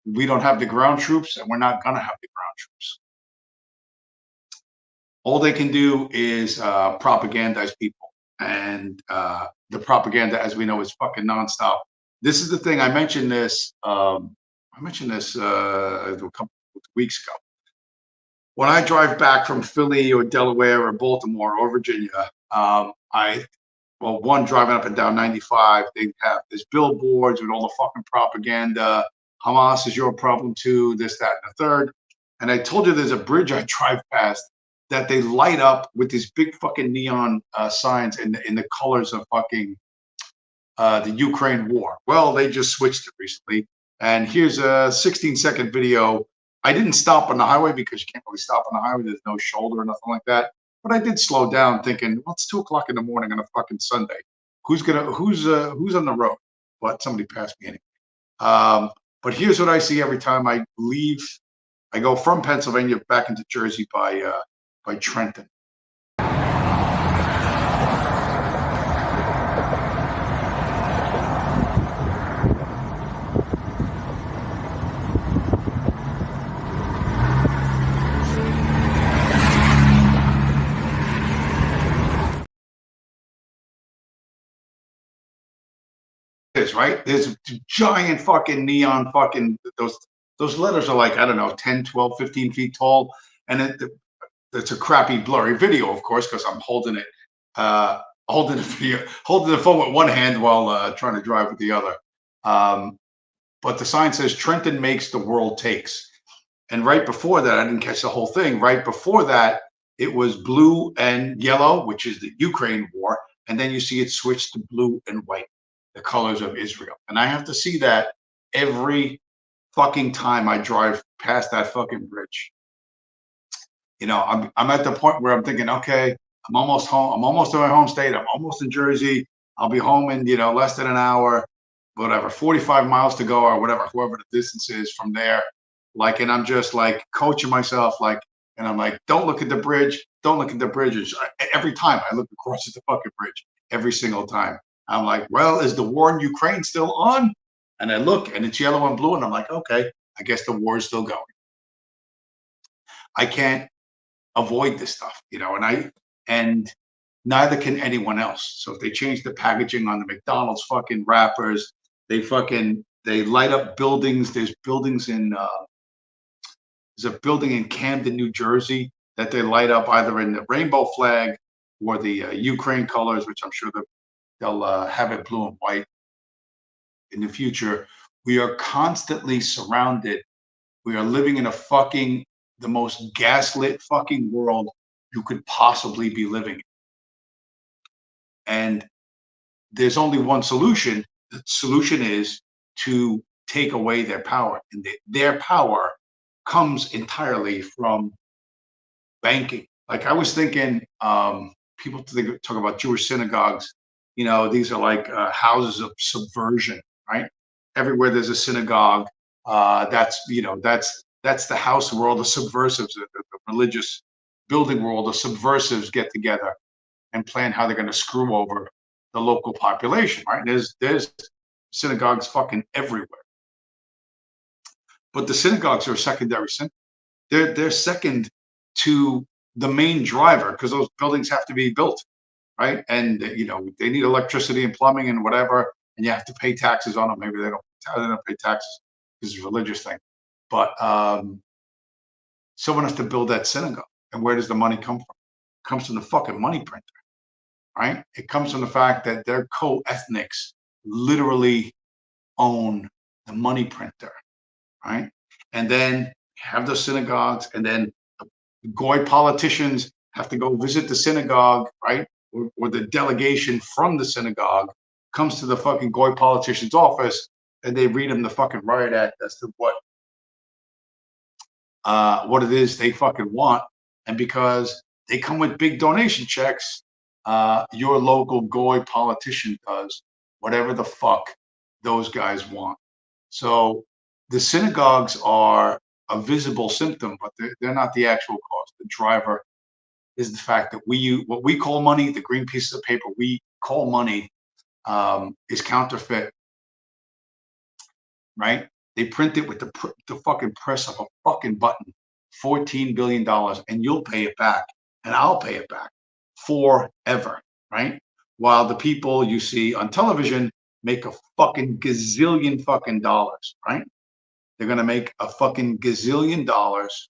we don't have the ground troops, and we're not gonna have the ground troops. All they can do is propagandize people, and the propaganda, as we know, is fucking nonstop. This is the thing. I mentioned this. A couple of weeks ago. When I drive back from Philly or Delaware or Baltimore or Virginia, one, driving up and down 95, they have this billboards with all the fucking propaganda. Hamas is your problem too, this, that, and the third. And I told you there's a bridge I drive past that they light up with these big fucking neon signs in the colors of fucking the Ukraine war. Well, they just switched it recently. And here's a 16-second video. I didn't stop on the highway because you can't really stop on the highway. There's no shoulder or nothing like that. But I did slow down, thinking, well, it's 2 o'clock in the morning on a fucking Sunday. Who's on the road? But somebody passed me anyway. But here's what I see every time I leave. I go from Pennsylvania back into Jersey by Trenton. Right? There's giant fucking neon fucking, those letters are like, I don't know, 10, 12, 15 feet tall. And it's a crappy blurry video, of course, because I'm holding the phone with one hand while trying to drive with the other. But the sign says Trenton makes, the world takes. And right before that, I didn't catch the whole thing. Right before that, it was blue and yellow, which is the Ukraine war. And then you see it switch to blue and white, the colors of Israel. And I have to see that every fucking time I drive past that fucking bridge. You know, I'm at the point where I'm thinking, okay, I'm almost home. I'm almost in my home state. I'm almost in Jersey. I'll be home in, less than an hour, whatever, 45 miles to go or whatever, whoever the distance is from there. Like, and I'm just like coaching myself, like, and I'm like, don't look at the bridge. Don't look at the bridges. Every time I look across at the fucking bridge, every single time. I'm like, well, is the war in Ukraine still on? And I look and it's yellow and blue. And I'm like, okay, I guess the war is still going. I can't avoid this stuff, and neither can anyone else. So if they change the packaging on the McDonald's fucking wrappers, they light up buildings. There's a building in Camden, New Jersey that they light up either in the rainbow flag or the Ukraine colors, which I'm sure they'll have it blue and white in the future. We are constantly surrounded. We are living in the most gaslit fucking world you could possibly be living in. And there's only one solution. The solution is to take away their power. And their power comes entirely from banking. Like I was thinking, people talk about Jewish synagogues. These are like houses of subversion, right? Everywhere there's a synagogue, that's the house where all the subversives, the religious building where all the subversives get together and plan how they're going to screw over the local population, right? There's synagogues fucking everywhere. But the synagogues are a secondary symbol. They're second to the main driver because those buildings have to be built, right? And they need electricity and plumbing and whatever, and you have to pay taxes on them. Maybe they don't pay taxes because it's a religious thing. But someone has to build that synagogue. And where does the money come from? It comes from the fucking money printer, right? It comes from the fact that their co-ethnics literally own the money printer, right? And then have the synagogues, and then the Goy politicians have to go visit the synagogue, right? Or the delegation from the synagogue comes to the fucking Goy politician's office, and they read him the fucking riot act as to what it is they fucking want. And because they come with big donation checks, your local Goy politician does whatever the fuck those guys want. So the synagogues are a visible symptom, but they're not the actual cause. The driver is the fact that what we call money, the green pieces of paper we call money, is counterfeit, right? They print it with the fucking press of a fucking button, $14 billion, and you'll pay it back, and I'll pay it back forever, right? While the people you see on television make a fucking gazillion fucking dollars, right? They're gonna make a fucking gazillion dollars.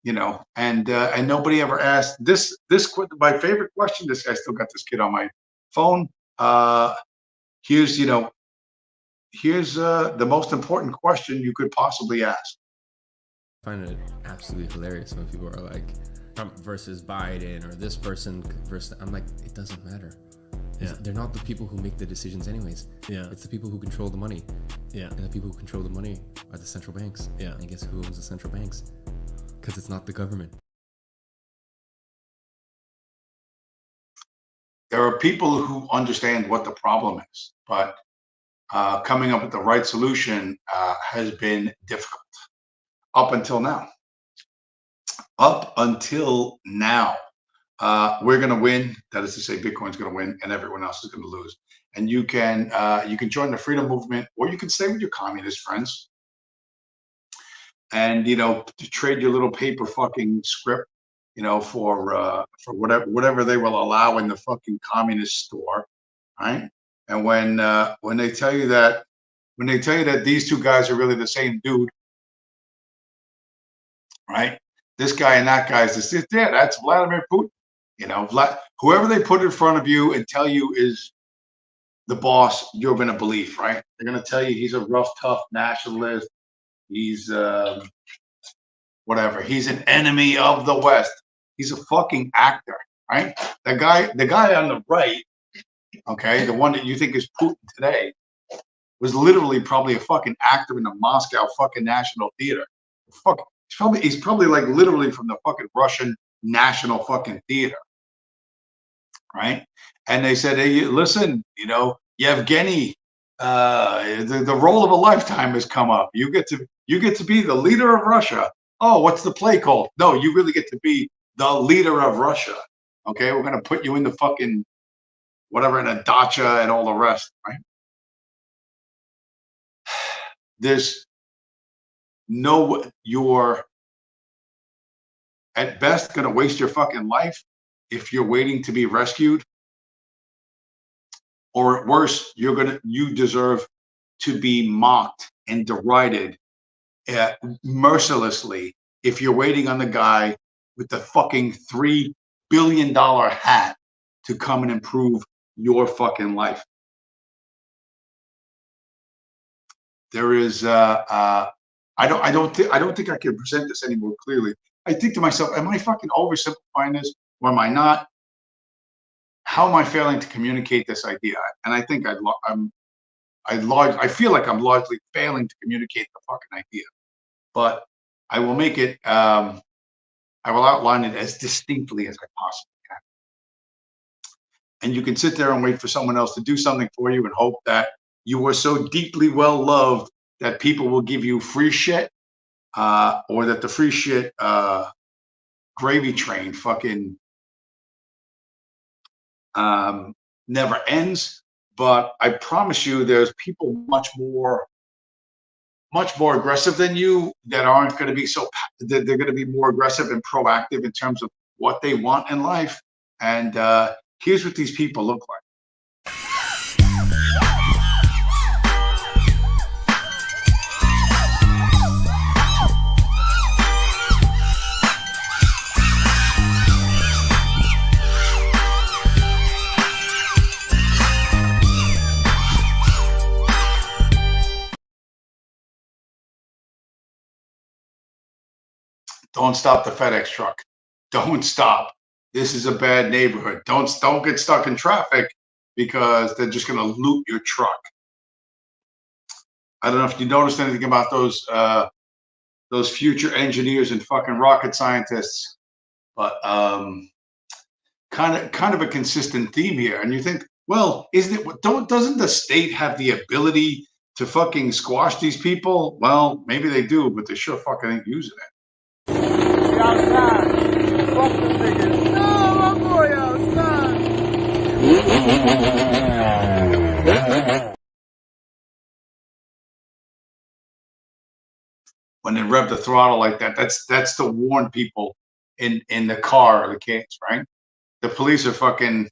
You know, and nobody ever asked this. My favorite question. This I still got this kid on my phone. Here's the most important question you could possibly ask. I find it absolutely hilarious when people are like Trump versus Biden or this person versus. I'm like, it doesn't matter. Yeah. They're not the people who make the decisions anyways. Yeah. It's the people who control the money. Yeah. And the people who control the money are the central banks. Yeah. And guess who owns the central banks? Because it's not the government. There are people who understand what the problem is, but coming up with the right solution has been difficult up until now. Up until now, we're going to win. That is to say, Bitcoin's going to win, and everyone else is going to lose. And you can join the freedom movement, or you can stay with your communist friends, and to trade your little paper fucking script, for whatever they will allow in the fucking communist store, right? And when they tell you that these two guys are really the same dude, right? This guy and that guy is this. Yeah, that's Vladimir Putin. Whoever they put in front of you and tell you is the boss, you're going to believe, right? They're going to tell you he's a rough, tough nationalist. He's whatever. He's an enemy of the West. He's a fucking actor, right? The guy on the right, okay, the one that you think is Putin today, was literally probably a fucking actor in the Moscow fucking National Theater. He's probably like literally from the fucking Russian National fucking Theater, right? And they said, hey, listen, Yevgeny, the role of a lifetime has come up. You get to be the leader of Russia. Oh, what's the play called? No, you really get to be the leader of Russia. Okay, we're gonna put you in the fucking whatever, in a dacha and all the rest, right? You're at best gonna waste your fucking life if you're waiting to be rescued, or at worst, you deserve to be mocked and derided mercilessly if you're waiting on the guy with the fucking $3 billion hat to come and improve your fucking life. There is I don't think I can present this any more clearly. I think to myself, am I fucking oversimplifying this, or am I not? How am I failing to communicate this idea? And I think I feel like I'm largely failing to communicate the fucking idea. But I will make it. I will outline it as distinctly as I possibly can. And you can sit there and wait for someone else to do something for you and hope that you are so deeply well loved that people will give you free shit, or that the free shit gravy train fucking never ends. But I promise you, there's people much more aggressive than you that aren't going to be they're going to be more aggressive and proactive in terms of what they want in life. And here's what these people look like. Don't stop the FedEx truck. Don't stop. This is a bad neighborhood. Don't get stuck in traffic because they're just going to loot your truck. I don't know if you noticed anything about those future engineers and fucking rocket scientists, but kind of a consistent theme here. And you think, well, doesn't the state have the ability to fucking squash these people? Well, maybe they do, but they sure fucking ain't using it. Outside. Fuck the niggas. No, my boy outside. when they rev the throttle like that, that's to warn people in the car or the kids, right? The police are fucking,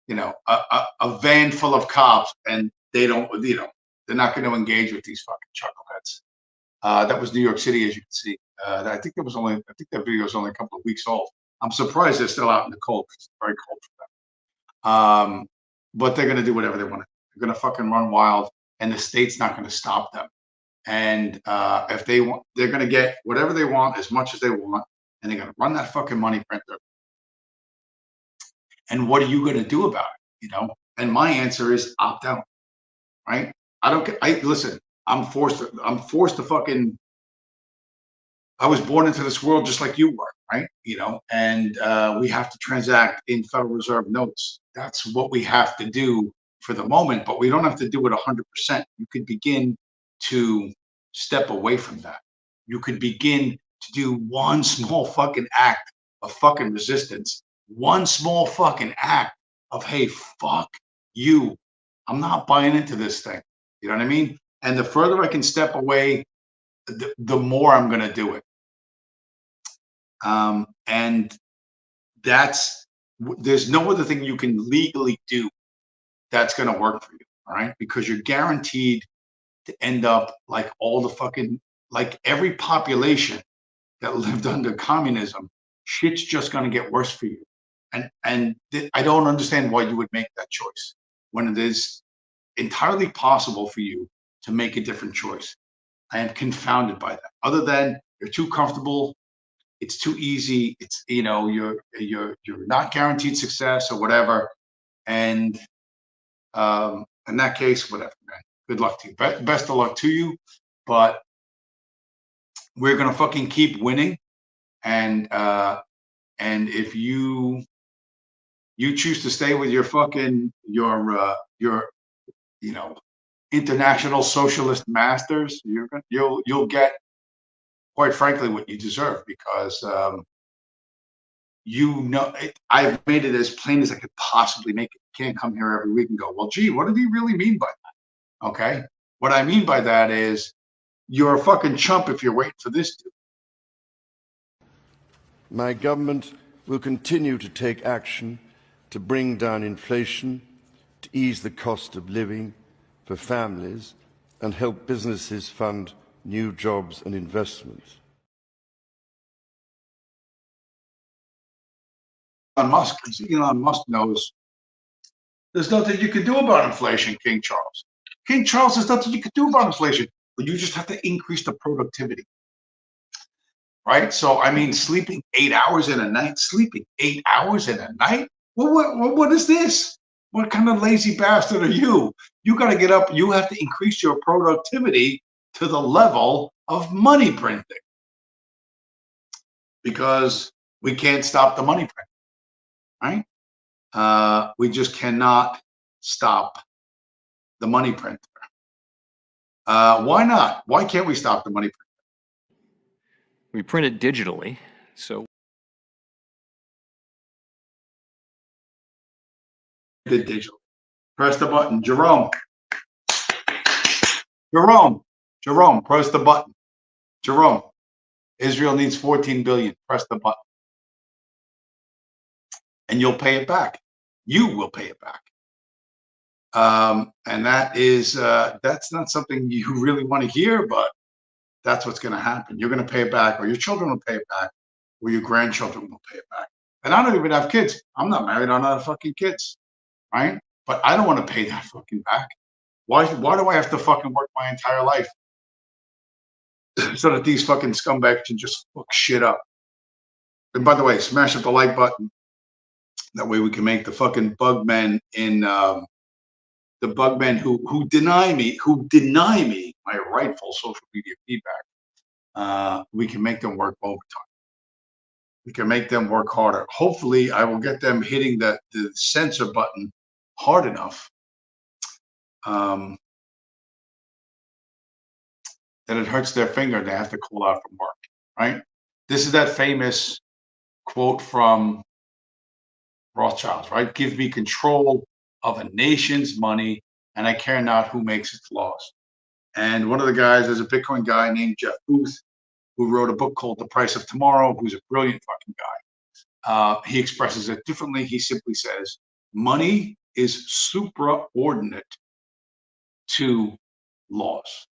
you know, a van full of cops, and they don't, you know, they're not going to engage with these fucking chuckleheads. That was New York City, as you can see. I think that video was only a couple of weeks old. I'm surprised they're still out in the cold, because it's very cold for them. But they're going to do whatever they want to. They're going to fucking run wild, and the state's not going to stop them. And if they want, they're going to get whatever they want, as much as they want, and they're going to run that fucking money printer. And what are you going to do about it? You know? And my answer is opt out. Right? I don't get. Listen. I'm forced to fucking. I was born into this world just like you were, right? You know, and we have to transact in Federal Reserve notes. That's what we have to do for the moment, but we don't have to do it 100%. You could begin to step away from that. You could begin to do one small fucking act of fucking resistance, one small fucking act of, hey, fuck you. I'm not buying into this thing. You know what I mean? And the further I can step away, the more I'm going to do it. And there's no other thing you can legally do that's going to work for you. All right. Because you're guaranteed to end up like like every population that lived under communism. Shit's just going to get worse for you. And I don't understand why you would make that choice when it is entirely possible for you to make a different choice. I am confounded by that. Other than you're too comfortable, it's too easy. It's, you know, you're not guaranteed success or whatever. And in that case, whatever, man. Good luck to you. Best of luck to you. But we're gonna fucking keep winning. And if you choose to stay with your fucking your you know, international socialist masters, you'll get, quite frankly, what you deserve, because you know, I've made it as plain as I could possibly make it. You can't come here every week and go, well, gee, what did he really mean by that? Okay, what I mean by that is you're a fucking chump if you're waiting for this dude. My government will continue to take action to bring down inflation, to ease the cost of living for families, and help businesses fund new jobs and investments. Elon Musk knows there's nothing you can do about inflation, King Charles. King Charles, there's nothing you can do about inflation, but you just have to increase the productivity. Right? So, I mean, sleeping 8 hours in a night, Well, what is this? What kind of lazy bastard are you? You got to get up. You have to increase your productivity to the level of money printing, because we can't stop the money printing, right? We just cannot stop the money printer. Why not? Why can't we stop the money printer? We print it digitally, so Digital. Press the button. Jerome, press the button. Jerome, Israel needs 14 billion. Press the button. And you'll pay it back. You will pay it back. And that is, that's not something you really want to hear, but that's what's going to happen. You're going to pay it back, or your children will pay it back, or your grandchildren will pay it back. And I don't even have kids. I'm not married. I don't have fucking kids. Right? But I don't want to pay that fucking back. Why do I have to fucking work my entire life so that these fucking scumbags can just fuck shit up? And by the way, smash up the like button. That way we can make the fucking bug men in the bug men who deny me my rightful social media feedback. We can make them work overtime. We can make them work harder. Hopefully, I will get them hitting the censor button hard enough that it hurts their finger and they have to call out from work, right? This is that famous quote from Rothschilds, right? Give me control of a nation's money, and I care not who makes its laws. And one of the guys, there's a Bitcoin guy named Jeff Booth. who wrote a book called The Price of Tomorrow, who's a brilliant fucking guy. He expresses it differently. He simply says, money is supraordinate to laws.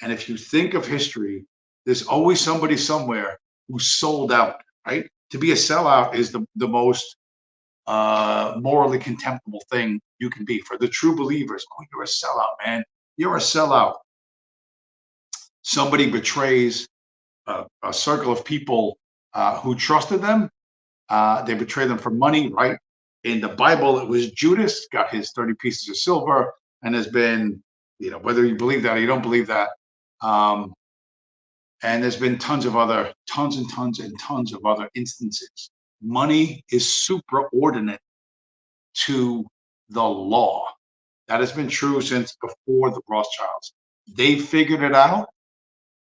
And if you think of history, there's always somebody somewhere who sold out, right? To be a sellout is the most morally contemptible thing you can be. For the true believers, oh, you're a sellout, man. You're a sellout. Somebody betrays a circle of people who trusted them. They betray them for money, right? In the Bible, it was Judas, got his 30 pieces of silver, and has been, whether you believe that or you don't believe that. And there's been tons and tons of other instances. Money is supraordinate to the law. That has been true since before the Rothschilds. They figured it out,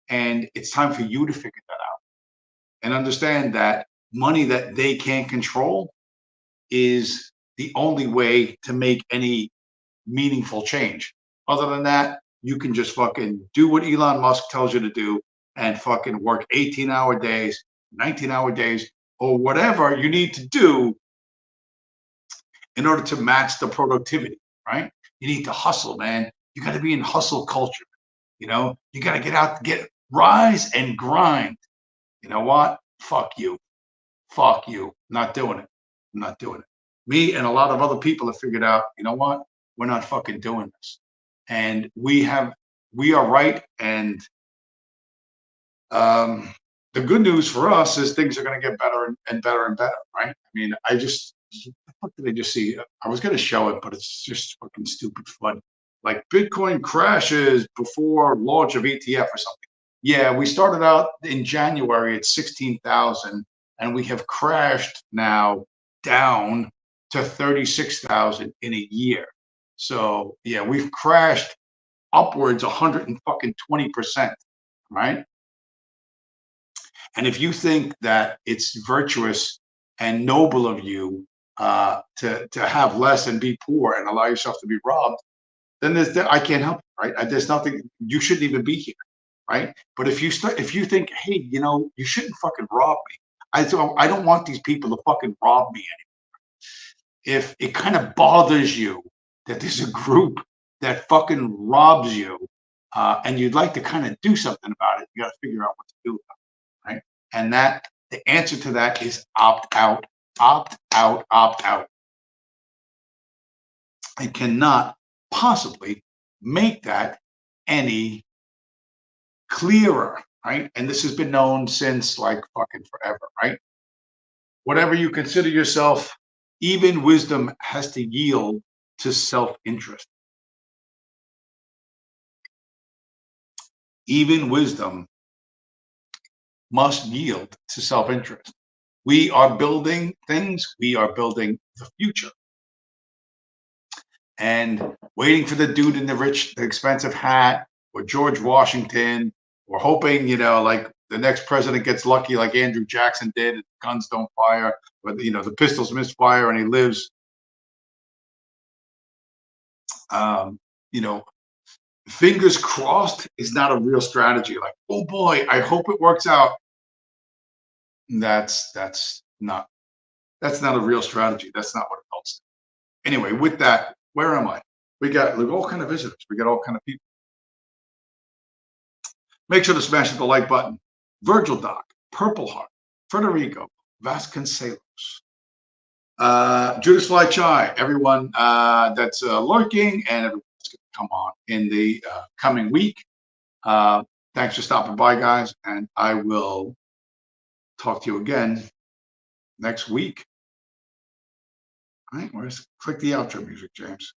and it's time for you to figure that out and understand that money that they can't control is the only way to make any meaningful change. Other than that, you can just fucking do what Elon Musk tells you to do and fucking work 18-hour days, 19-hour days, or whatever you need to do in order to match the productivity, right? You need to hustle, man. You got to be in hustle culture. You got to get out, rise and grind. You know what? Fuck you. Fuck you. Not doing it. I'm not doing it. Me and a lot of other people have figured out, you know what? We're not fucking doing this. And we are right. And the good news for us is things are going to get better and better and better, right? I mean, what did I just see? I was going to show it, but it's just fucking stupid fun. Like Bitcoin crashes before launch of ETF or something. Yeah, we started out in January at 16,000, and we have crashed now down to 36,000 in a year. So yeah, we've crashed upwards 120%, right? And if you think that it's virtuous and noble of you to have less and be poor and allow yourself to be robbed, then I can't help it, right? There's nothing. You shouldn't even be here, right? But if you think, hey, you shouldn't fucking rob me. I don't want these people to fucking rob me anymore. If it kind of bothers you that there's a group that fucking robs you, and you'd like to kind of do something about it, you got to figure out what to do about it, right? And the answer to that is opt out, opt out, opt out. I cannot possibly make that any clearer, right? And this has been known since like fucking forever, right? Whatever you consider yourself, even wisdom has to yield to self-interest. Even wisdom must yield to self-interest. We are building things. We are building the future. And waiting for the dude in the expensive hat, or George Washington, or hoping, like the next president gets lucky like Andrew Jackson did, and guns don't fire, or the pistols misfire and he lives. Fingers crossed is not a real strategy. Like, oh boy, I hope it works out. That's not a real strategy. That's not what adults do. Anyway, with that, where am I? We got all kind of visitors. We got all kind of people. Make sure to smash the like button. Virgil Doc, Purple Heart, Federico, Vasconcelos, Judas Fly Chai, everyone that's lurking, and everyone's going to come on in the coming week. Thanks for stopping by, guys, and I will talk to you again next week. All right, click the outro music, James.